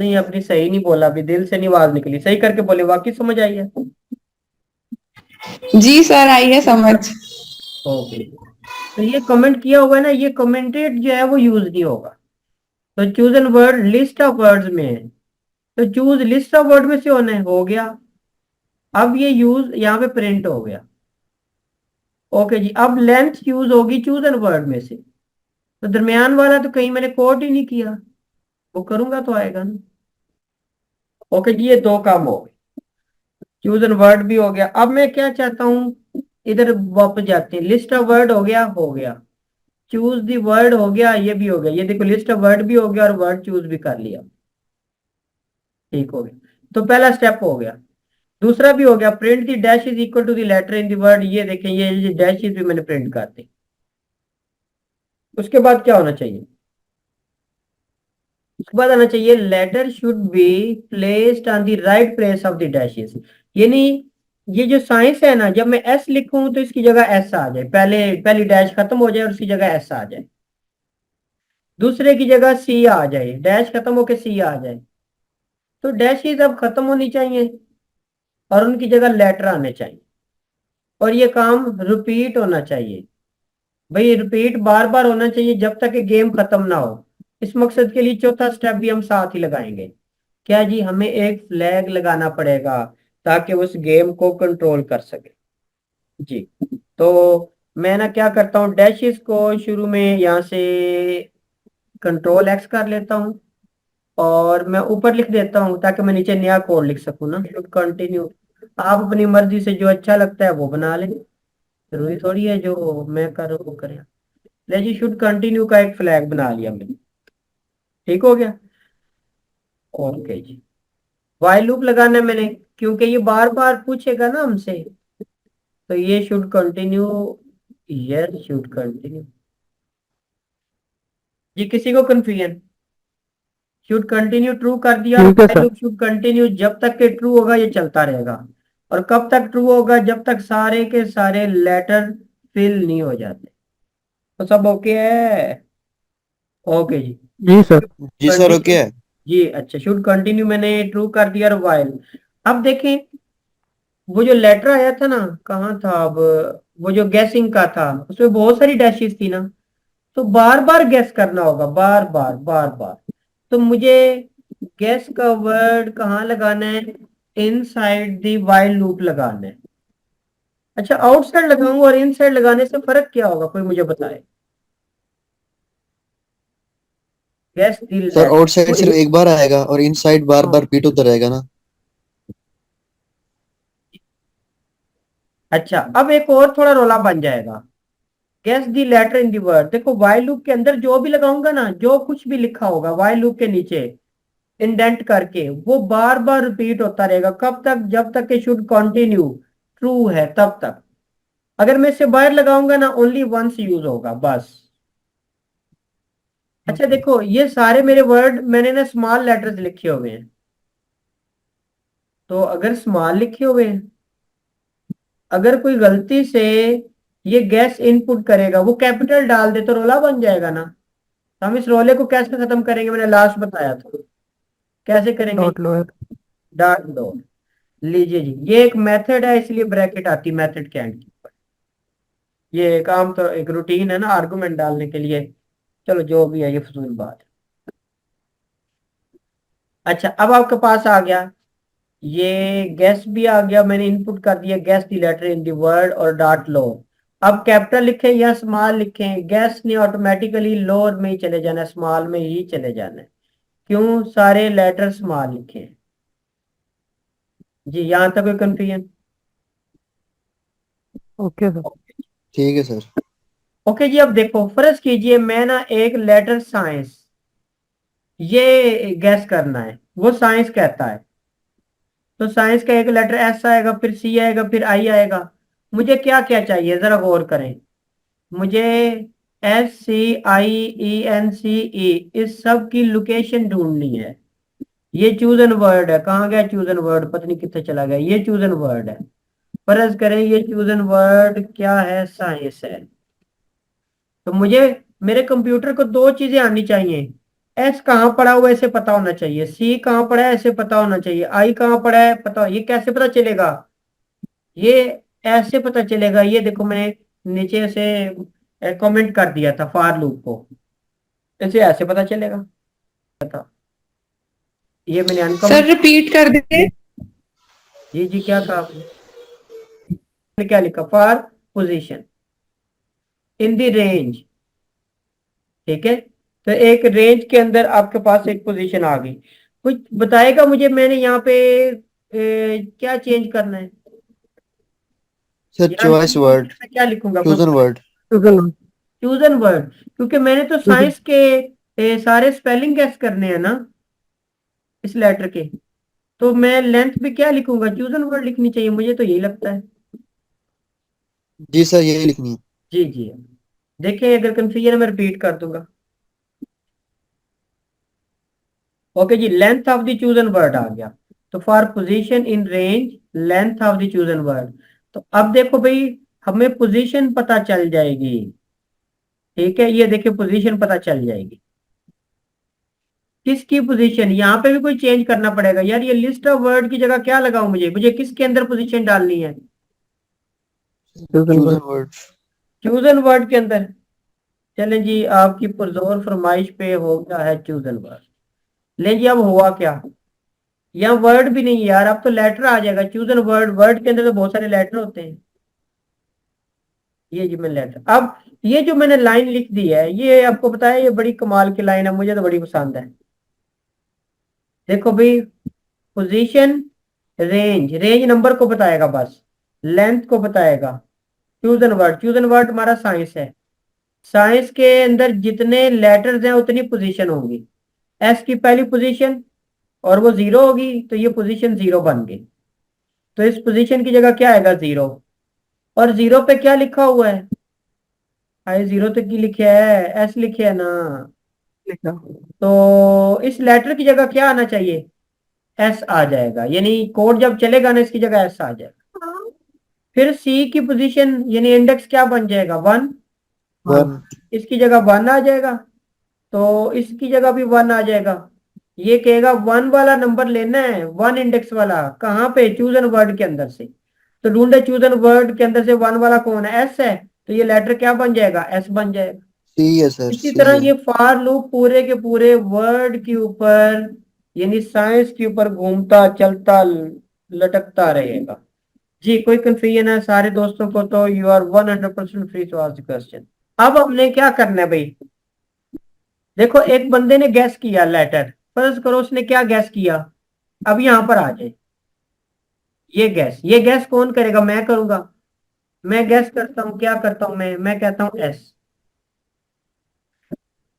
नहीं अपनी सही नहीं बोला, अभी दिल से नहीं आवाज निकली, सही करके बोले, वाकई समझ आई है। जी सर, आई है समझ। ओके, तो ये कमेंट किया हुआ है ना, ये कमेंटेड जो है वो यूज नहीं होगा। तो choose an word list of words में है, तो चूज लिस्ट ऑफ वर्ड में से होना है, हो गया। अब ये यूज यहाँ पे प्रिंट हो गया। ओके जी, अब लेंथ यूज होगी चूज एन वर्ड में से, तो दरमियान वाला तो कहीं मैंने कोड ही नहीं किया, वो करूंगा तो आएगा ना। ओके जी, ये दो काम हो गए, चूज एन वर्ड भी हो गया। अब मैं क्या चाहता हूँ, इधर वापस जाते हैं, लिस्ट ऑफ वर्ड हो गया, हो गया। चूज दी वर्ड हो गया, ये भी हो गया। ये देखो लिस्ट ऑफ वर्ड भी हो गया और वर्ड चूज भी कर लिया, ठीक हो गया। तो पहला स्टेप हो गया। दूसरा भी हो गया, print the dash is equal to the letter in the word. ये देखें, ये डैश भी मैंने प्रिंट कर दी। उसके बाद क्या होना चाहिए, उसके बाद आना चाहिए letter should be placed on the right place of the dashes. यानी ये जो साइंस है ना, जब मैं एस लिखूं तो इसकी जगह एस आ जाए, पहले पहली डैश खत्म हो जाए और उसकी जगह एस आ जाए। दूसरे की जगह सी आ जाए, डैश खत्म होकर सी आ जाए। तो डैशेज अब खत्म होनी चाहिए और उनकी जगह लेटर आने चाहिए, और ये काम रिपीट होना चाहिए। भाई रिपीट बार बार होना चाहिए जब तक कि गेम खत्म ना हो। इस मकसद के लिए चौथा स्टेप भी हम साथ ही लगाएंगे। क्या जी, हमें एक फ्लैग लगाना पड़ेगा ताकि उस गेम को कंट्रोल कर सके जी। तो मैं ना क्या करता हूँ, डैशेस को शुरू में यहाँ से कंट्रोल एक्स कर लेता हूँ, और मैं ऊपर लिख देता हूँ ताकि मैं नीचे नया कोड लिख सकूँ ना, कंटिन्यू। आप अपनी मर्जी से जो अच्छा लगता है वो बना लें, जरूरी थोड़ी है जो मैं कर रहा हूँ वो करें। ले जी, शुड कंटिन्यू का एक फ्लैग बना लिया मैंने, ठीक हो गया। ओके जी, वाइल लूप लगाना है मैंने, क्योंकि ये बार बार पूछेगा ना हमसे, तो ये should continue, yes should continue. जी किसी को कंफ्यूजन, शुड कंटिन्यू ट्रू कर दिया, और ठीक है while sir. Loop should continue जब तक के ट्रू होगा ये चलता रहेगा। और कब तक ट्रू होगा, जब तक सारे के सारे लेटर फिल नहीं हो जाते। तो सब ओके है? ओके जी, जी सर। जी सर, ओके कंटिन्यू। है। जी अच्छा, शुड कंटिन्यू मैंने ट्रू कर दिया, और वाइल। अब देखें, वो जो लेटर आया था ना, कहाँ था अब, वो जो गैसिंग का था उसमें बहुत सारी डैशेस थी ना, तो बार बार गैस करना होगा, बार बार बार बार। तो मुझे गैस का वर्ड कहाँ लगाना है, इनसाइड द वाइल लूप लगाना है। अच्छा, आउटसाइड लगाऊंगा और इनसाइड लगाने से फर्क क्या होगा, कोई मुझे बताए। Guess the sir letter, outside सिर्फ एक बार आएगा और इनसाइड बार बार रिपीट होता रहेगा ना। अच्छा, अब एक और थोड़ा रोला बन जाएगा। Guess the letter in the word. देखो वाइल लूप के अंदर जो भी लगाऊंगा ना, जो कुछ भी लिखा होगा वाइल लूप के नीचे इंडेंट करके, वो बार बार रिपीट होता रहेगा। कब तक? जब तक कि शुड कंटिन्यू ट्रू है तब तक। अगर मैं इसे बाहर लगाऊंगा ना, ओनली वंस यूज होगा बस। अच्छा देखो, ये सारे मेरे वर्ड मैंने ना स्मॉल लेटर्स लिखे हुए हैं, तो अगर स्मॉल लिखे हुए हैं, अगर कोई गलती से ये गैस इनपुट करेगा, वो कैपिटल डाल दे, तो रोला बन जाएगा ना। तो हम इस रोले को कैसे खत्म करेंगे? मैंने लास्ट बताया था, कैसे करेंगे? Dot lower. डॉट दो। लीजिए जी, ये एक मेथड है, इसलिए ब्रैकेट आती है मेथड के एंड के ऊपर। ये एक आम तो एक रूटीन है ना आर्गुमेंट डालने के लिए। चलो जो भी है, ये फजूल बात है। अच्छा, अब आपके पास आ गया ये गैस भी आ गया, मैंने इनपुट कर दिया guess the letter in the word और डॉट लो। अब कैपिटल लिखें या स्मॉल लिखें, गैस ने ऑटोमेटिकली लोअर में ही चले जाना है, स्मॉल में ही चले जाना है। क्यों? सारे लेटर स्मॉल लिखे हैं। जी, यहां तक कोई कंफ्यूजन? Okay sir. ठीक है सर। ओके जी, अब देखो फर्ज कीजिए मैं ना एक लेटर साइंस, ये गैस करना है, वो साइंस कहता है। तो साइंस का एक लेटर एस आएगा, फिर सी आएगा, फिर आई आएगा। मुझे क्या क्या चाहिए, जरा गौर करें। मुझे SCIENCE इस सब की लोकेशन ढूंढनी है। ये चूजन वर्ड है, कहाँ गया चूजन वर्ड? पता नहीं कितने चला गया। ये चूजन वर्ड है। फर्ज करें ये चूजन वर्ड क्या है? साइंस है। तो मुझे मेरे कंप्यूटर को दो चीजें आनी चाहिए। एस कहाँ पड़ा हुआ है इसे पता होना चाहिए, सी कहाँ पड़ा है इसे पता होना चाहिए, आई कहाँ पड़ा है पता। ये कैसे पता चलेगा? ये ऐसे पता चलेगा, ये देखो मैंने नीचे से कमेंट कर दिया था फॉर लूप को, इसे ऐसे पता चलेगा। ये मैंने सर अनकमेंट। रिपीट कर दे। जी जी, क्या कहा आपने? क्या लिखा? For position in the range. ठीक है, तो एक रेंज के अंदर आपके पास एक पोजीशन आ गई। कुछ बताएगा मुझे, मैंने यहाँ पे क्या चेंज करना है? सर यहाँ चॉइस वर्ड, मैं क्या लिखूंगा? Chosen word. Chosen. Chosen word, क्योंकि मैंने तो साइंस के सारे स्पेलिंग गेस करने हैं ना इस लेटर के। तो मैं लेंथ भी क्या लिखूंगा? चूजन वर्ड लिखनी चाहिए, मुझे तो यही लगता है। जी सर, यही लिखनी है। जी जी, देखिए अगर कंफ्यूजन है मैं रिपीट कर दूंगा। ओके जी, length of the chosen word आ गया। तो for position in range length of the chosen word. तो अब देखो भाई, हमें पोजीशन पता चल जाएगी। ठीक है, ये देखिए पोजीशन पता चल जाएगी। किसकी पोजीशन? यहाँ पे भी कोई चेंज करना पड़ेगा यार। ये लिस्ट ऑफ वर्ड की जगह क्या लगाऊं? मुझे किसके अंदर पोजीशन डालनी है? Chosen chosen word. Word. Chosen word के अंदर। चलें जी, आपकी पुरजोर फरमाइश पे हो गया है चूजन वर्ड। लें जी, अब हुआ क्या? यहाँ वर्ड भी नहीं यार, अब तो लेटर आ जाएगा। चूजन वर्ड, वर्ड के अंदर तो बहुत सारे लेटर होते हैं। ये जी मैं लेटर, अब ये जो मैंने लाइन लिख दी है, ये आपको पता है ये बड़ी कमाल की लाइन है, मुझे तो बड़ी पसंद है। देखो भाई, पोजीशन, रेंज, रेंज नंबर को बताएगा बस, लेंथ को बताएगा। चूजन वर्ड, चूजन वर्ड हमारा साइंस है। साइंस के अंदर जितने लेटर्स हैं उतनी पोजीशन होंगी। एस की पहली पोजीशन और वो जीरो होगी, तो ये पोजीशन जीरो बन गई। तो इस पोजीशन की जगह क्या आएगा? जीरो। और जीरो पे क्या लिखा हुआ है? आई जीरो तक की लिखे है, एस लिखे है ना। लिखा। तो इस लेटर की जगह क्या आना चाहिए? एस आ जाएगा, यानी कोड जब चलेगा ना इसकी जगह एस आ जाएगा। फिर सी की पोजीशन यानी इंडेक्स क्या बन जाएगा? वन। वन। इसकी जगह वन आ जाएगा, तो इसकी जगह भी वन आ जाएगा। ये कहेगा वन वाला नंबर लेना है, वन इंडेक्स वाला। कहाँ पे? चूजन वर्ड के अंदर से। तो ढूंढे चूजन वर्ड के अंदर से वन वाला कौन है? एस है। तो ये लेटर क्या बन जाएगा? एस बन जाएगा। सी है सर, इसी सी तरह है। ये फॉर लूप पूरे के पूरे वर्ड के ऊपर यानी साइंस के ऊपर घूमता चलता लटकता रहेगा। जी, कोई कंफ्यूजन है सारे दोस्तों को? तो you are 100% free to ask question. अब हमने क्या करना है भाई? देखो, एक बंदे ने गैस किया लेटर, फर्ज करो उसने क्या गैस किया। अब यहां पर आ जाए, ये गैस कौन करेगा? मैं करूंगा। मैं गैस करता हूं, क्या करता हूं मैं कहता हूं एस।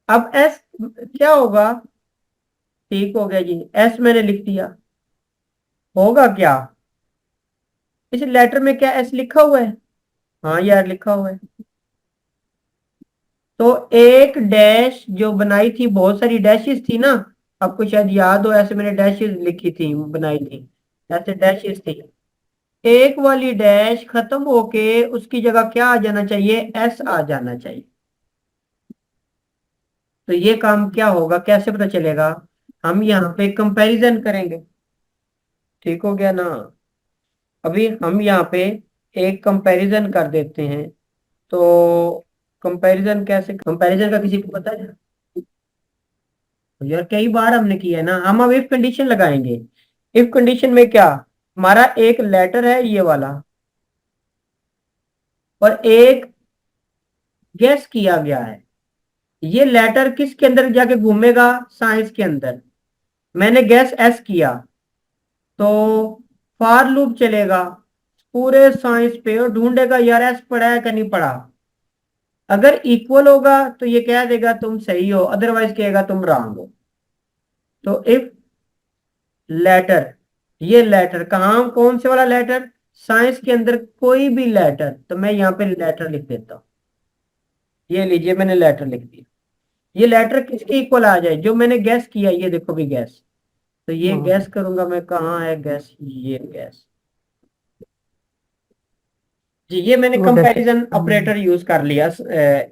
अब एस क्या होगा? ठीक हो गया जी, एस मैंने लिख दिया। होगा क्या? इस लेटर में क्या एस लिखा हुआ है? हाँ यार लिखा हुआ है। तो एक डैश जो बनाई थी, बहुत सारी डैशेस थी ना, आपको शायद याद हो, ऐसे मैंने डैशेस लिखी थी, बनाई थी, ऐसे डैशेस थी। एक वाली डैश खत्म होके उसकी जगह क्या आ जाना चाहिए? एस आ जाना चाहिए। तो ये काम क्या होगा, कैसे पता चलेगा? हम यहाँ पे कंपैरिजन करेंगे। ठीक हो गया ना? अभी हम यहाँ पे एक कंपैरिजन कर देते हैं। तो कंपैरिजन कैसे, कंपैरिजन का किसी को पता है? यार कई बार हमने किया है ना। हम अब इफ कंडीशन लगाएंगे। इफ कंडीशन में क्या, हमारा एक लेटर है ये वाला, और एक गेस किया गया है। ये लेटर किसके अंदर जाके घूमेगा? साइंस के अंदर। मैंने गैस एस किया, तो फॉर लूप चलेगा पूरे साइंस पे और ढूंढेगा यार एस पड़ा है कि नहीं पड़ा। अगर इक्वल होगा तो ये कह देगा तुम सही हो, अदरवाइज कहेगा तुम रॉन्ग हो। तो इफ लेटर, ये लेटर कहाँ, कौन से वाला लेटर? साइंस के अंदर कोई भी लेटर, तो मैं यहाँ पे लेटर लिख देता हूँ। ये लीजिए मैंने लेटर लिख दिया। ये लेटर किसके इक्वल आ जाए? जो मैंने गैस किया, ये देखो भी गैस। तो ये हाँ गैस करूंगा मैं, कहाँ है गैस? ये गैस जी। ये मैंने वो डैशेस। कंपैरिजन ऑपरेटर यूज कर लिया।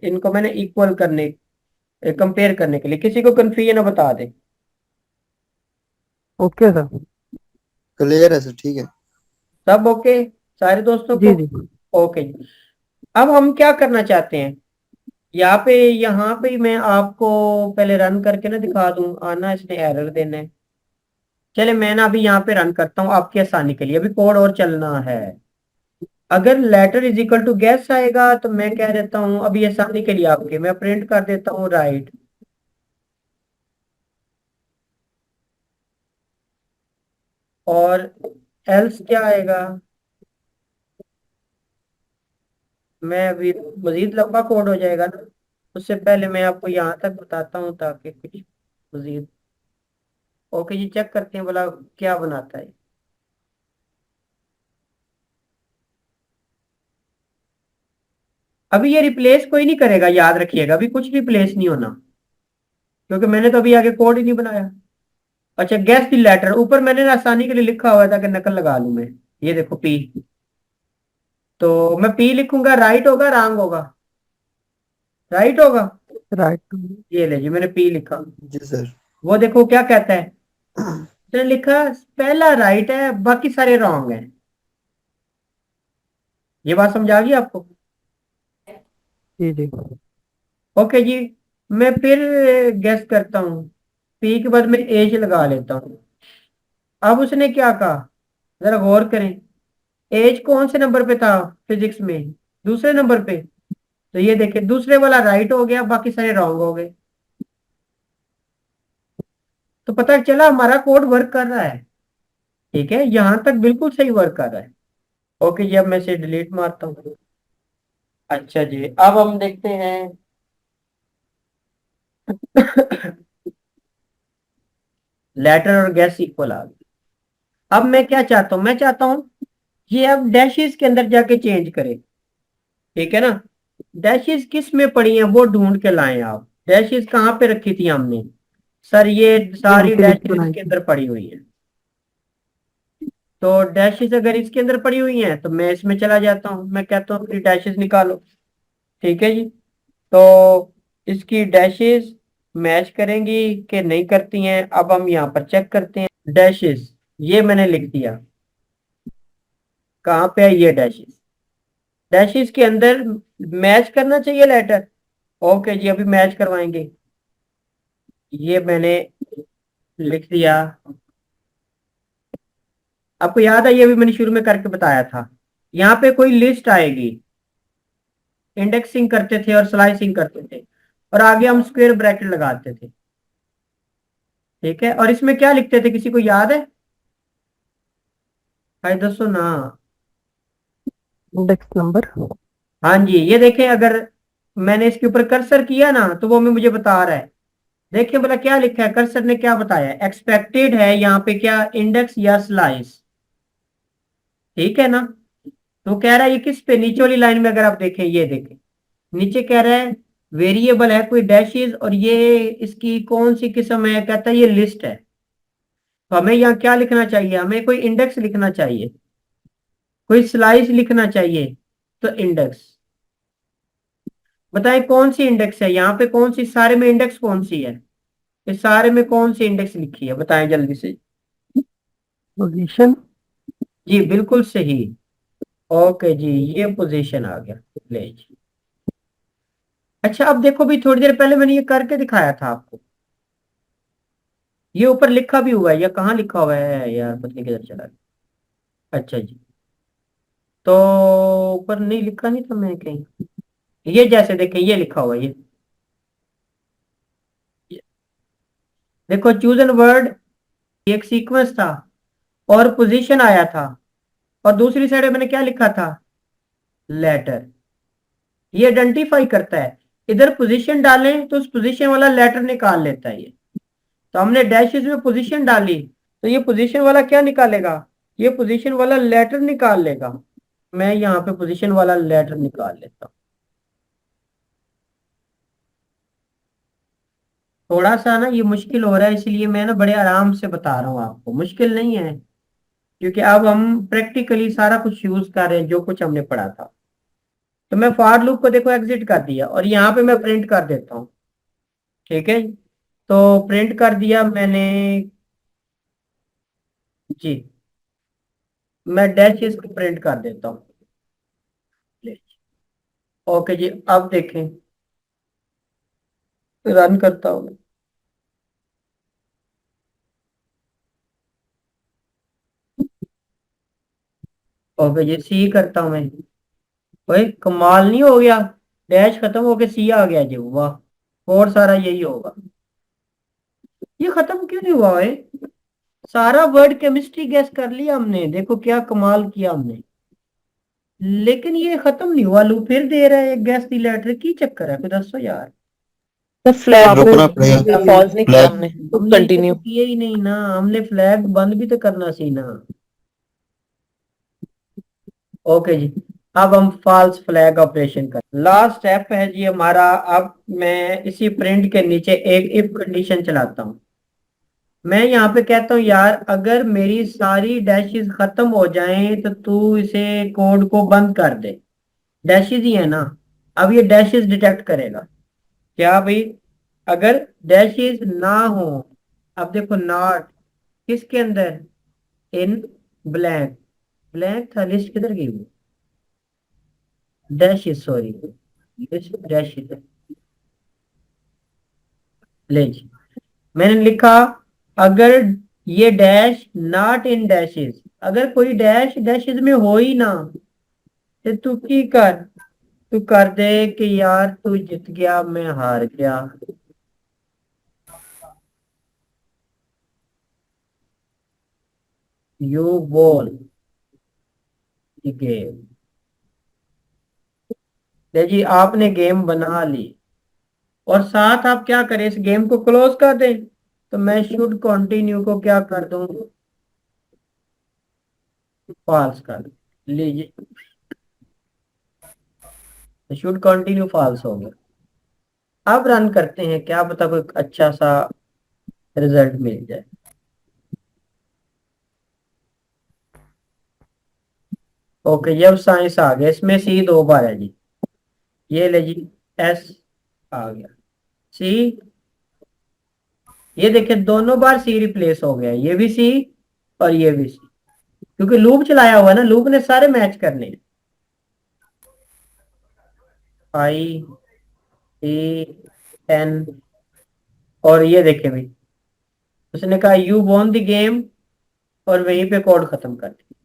इनको मैंने इक्वल करने, कंपेयर करने के लिए। किसी को कंफ्यूजन है बता दे। Okay sir. क्लियर है सर, ठीक है। सब ओके सारे दोस्तों को? जी जी। ओके जी। अब हम क्या करना चाहते हैं, यहाँ पे ही मैं आपको पहले रन करके ना दिखा दूं, आना इसने एरर देना है। चले मैं ना अभी यहाँ पे रन करता हूँ आपकी आसानी के लिए, अभी कोड और चलना है। अगर letter is equal to guess आएगा तो मैं कह देता हूँ, अभी आसानी के लिए आपके मैं प्रिंट कर देता हूँ राइट। और एल्स क्या आएगा? मैं अभी, मजीद लंबा कोड हो जाएगा ना, उससे पहले मैं आपको यहाँ तक बताता हूँ ताकि कुछ मजीद। ओके जी, चेक करते हैं भला क्या बनाता है। अभी ये रिप्लेस कोई नहीं करेगा, याद रखिएगा, अभी कुछ रिप्लेस नहीं होना, क्योंकि मैंने तो अभी आगे कोड ही नहीं बनाया। अच्छा, गैस द लेटर ऊपर मैंने ना आसानी के लिए लिखा हुआ है ताकि नकल लगा लूं मैं। ये देखो पी, तो मैं पी लिखूंगा, राइट होगा रॉन्ग होगा? राइट होगा। राइट। ये ले जी मैंने पी लिखा। जी सर। वो देखो क्या कहता है, उसने लिखा पहला राइट है बाकी सारे रॉन्ग है। ये बात समझ आ गई आपको? जी जी। ओके जी। मैं फिर गैस करता हूँ, पी के बाद मैं एज लगा लेता हूँ। अब उसने क्या कहा, जरा गौर करें। एज कौन से नंबर पे था फिजिक्स में? दूसरे नंबर पे। तो ये देखें दूसरे वाला राइट हो गया, बाकी सारे रॉन्ग हो गए। तो पता चला हमारा कोड वर्क कर रहा है। ठीक है, यहां तक बिल्कुल सही वर्क कर रहा है। ओके जी, अब मैं इसे डिलीट मारता हूँ। अच्छा जी, अब हम देखते हैं। लेटर और गैस इक्वल आ गए। अब मैं क्या चाहता हूं, मैं चाहता हूं ये अब डैशेस के अंदर जाके चेंज करे। ठीक है ना? डैशेस किस में पड़ी हैं वो ढूंढ के लाएं आप। डैशेस कहाँ पे रखी थी हमने? सर ये ये सारी नीचे नीचे डैशेस बनाई इसके थी। अंदर पड़ी हुई है। तो डैशेस अगर इसके अंदर पड़ी हुई हैं तो मैं इसमें चला जाता हूँ, मैं कहता हूँ अपनी डैशेस निकालो। ठीक है जी। तो इसकी डैशेस मैच करेंगी कि नहीं करती हैं, अब हम यहाँ पर चेक करते हैं। डैशेस ये मैंने लिख दिया, कहाँ पे है ये डैशेस? डैशेस के अंदर मैच करना चाहिए लेटर। ओके जी, अभी मैच करवाएंगे। ये मैंने लिख दिया। आपको याद है, ये भी मैंने शुरू में करके बताया था। यहाँ पे कोई लिस्ट आएगी, इंडेक्सिंग करते थे और स्लाइसिंग करते थे, और आगे हम स्क्वायर ब्रैकेट लगाते थे। ठीक है, और इसमें क्या लिखते थे, किसी को याद है? भाई दोस्तों ना, इंडेक्स नंबर। हाँ जी, ये देखें, अगर मैंने इसके ऊपर कर्सर किया ना तो वो हमें मुझे बता रहा है। देखिए बोला क्या लिखा है, कर्सर ने क्या बताया, एक्सपेक्टेड है यहाँ पे क्या, इंडेक्स या स्लाइस। ठीक है ना। तो कह रहा है ये किस पे, नीचे वाली लाइन में अगर आप देखें, ये देखें नीचे कह रहा है वेरिएबल है कोई डैशेस, और ये इसकी कौन सी किस्म है, कहता है ये लिस्ट है। तो हमें यहाँ क्या लिखना चाहिए, हमें कोई इंडेक्स लिखना चाहिए, कोई स्लाइस लिखना चाहिए। तो इंडेक्स, बताएं कौन सी इंडेक्स है यहाँ पे, कौन सी सारे में इंडेक्स कौन सी है, इस सारे में कौन सी इंडेक्स लिखी है, बताएं जल्दी से। पोजीशन। जी बिल्कुल सही। ओके जी, ये पोजीशन आ गया। ले जी। अच्छा अब देखो भी, थोड़ी देर पहले मैंने ये करके दिखाया था आपको, ये ऊपर लिखा भी हुआ है, या कहाँ लिखा हुआ है यार, पता नहीं किधर चला गया। अच्छा जी, तो ऊपर नहीं लिखा नहीं था मैं कहीं, ये जैसे देखें ये लिखा हुआ है, ये देखो चूज एन वर्ड, एक सीक्वेंस था और पोजीशन आया था, और दूसरी साइड में मैंने क्या लिखा था, लेटर। ये आइडेंटिफाई करता है, इधर पोजीशन डालें तो उस पोजीशन वाला लेटर निकाल लेता है ये। तो हमने डैशेस में पोजीशन डाली, तो ये पोजीशन वाला क्या निकालेगा, ये पोजीशन वाला लेटर निकाल लेगा। मैं यहाँ पे पोजीशन वाला लेटर निकाल लेता हूँ। थोड़ा सा ना ये मुश्किल हो रहा है, इसलिए मैं ना बड़े आराम से बता रहा हूँ आपको, मुश्किल नहीं है, क्योंकि अब हम प्रैक्टिकली सारा कुछ यूज कर रहे हैं जो कुछ हमने पढ़ा था। तो मैं फॉर लूप को देखो एग्जिट कर दिया, और यहाँ पे मैं प्रिंट कर देता हूँ। ठीक है, तो प्रिंट कर दिया मैंने जी, मैं डैश इसको प्रिंट कर देता हूँ। ओके जी, अब देखें, रन करता हूँ। ओके जी, सी करता हूँ मैं। भाई कमाल नहीं हो गया, डैश खत्म होके सी आ गया जी, वाह। और सारा यही होगा, ये खत्म क्यों नहीं हुआ है, सारा वर्ड केमिस्ट्री गैस कर लिया हमने, देखो क्या कमाल किया हमने, लेकिन ये खत्म नहीं हुआ, लूप फिर दे रहा है गैस दी लेटर, की चक्कर है, कोई दसो यार। तो तो फ्लैग आपने रोकना पड़ेगा पॉज नहीं किया फ्लैग। हमने, हमने ये तो कंटिन्यू। किया ही नहीं ना, हमने फ्लैग बंद भी तो करना सी ना। ओके जी, अब हम फॉल्स फ्लैग ऑपरेशन कर, लास्ट स्टेप है जी हमारा। अब मैं इसी प्रिंट के नीचे एक इफ कंडीशन चलाता हूँ। मैं यहाँ पे कहता हूँ यार, अगर मेरी सारी डैशेस खत्म हो जाएं तो तू इसे कोड को बंद कर दे। डैशेस ही है ना, अब ये डैशेस डिटेक्ट करेगा क्या भाई, अगर डैशेस ना हो, अब देखो नॉट किसके अंदर, इन ब्लैंक, ब्लैंक था, लिस्ट किधर गई वो, डैशेस सॉरी, लिस्ट डैशेस, ले जी। मैंने लिखा अगर ये डैश नॉट इन डैशेस, अगर कोई डैश डैशेस में हो ही ना, तो तू की कर, तू कर दे कि यार तू जीत गया मैं हार गया। यू बोल गेम। ले जी, आपने गेम बना ली, और साथ आप क्या करें, इस गेम को क्लोज कर दें। तो मैं शुड कंटिन्यू को क्या कर दूं, फॉल्स कर लीजिए, शुड कंटिन्यू फॉल्स हो गया। अब रन करते हैं, क्या पता कोई अच्छा सा रिजल्ट मिल जाए। ओके, ये अब साइंस आ गया, इसमें सी 2 बार है जी, ये ले जी, एस आ गया, सी, ये देखिए दोनों बार सी रिप्लेस हो गया, ये भी सी और ये भी सी, क्योंकि लूप चलाया हुआ है ना, लूप ने सारे मैच करने हैं। आई ए एन, और ये देखे भाई, उसने कहा यू वॉन द गेम, और वहीं पे कोड खत्म कर दिया।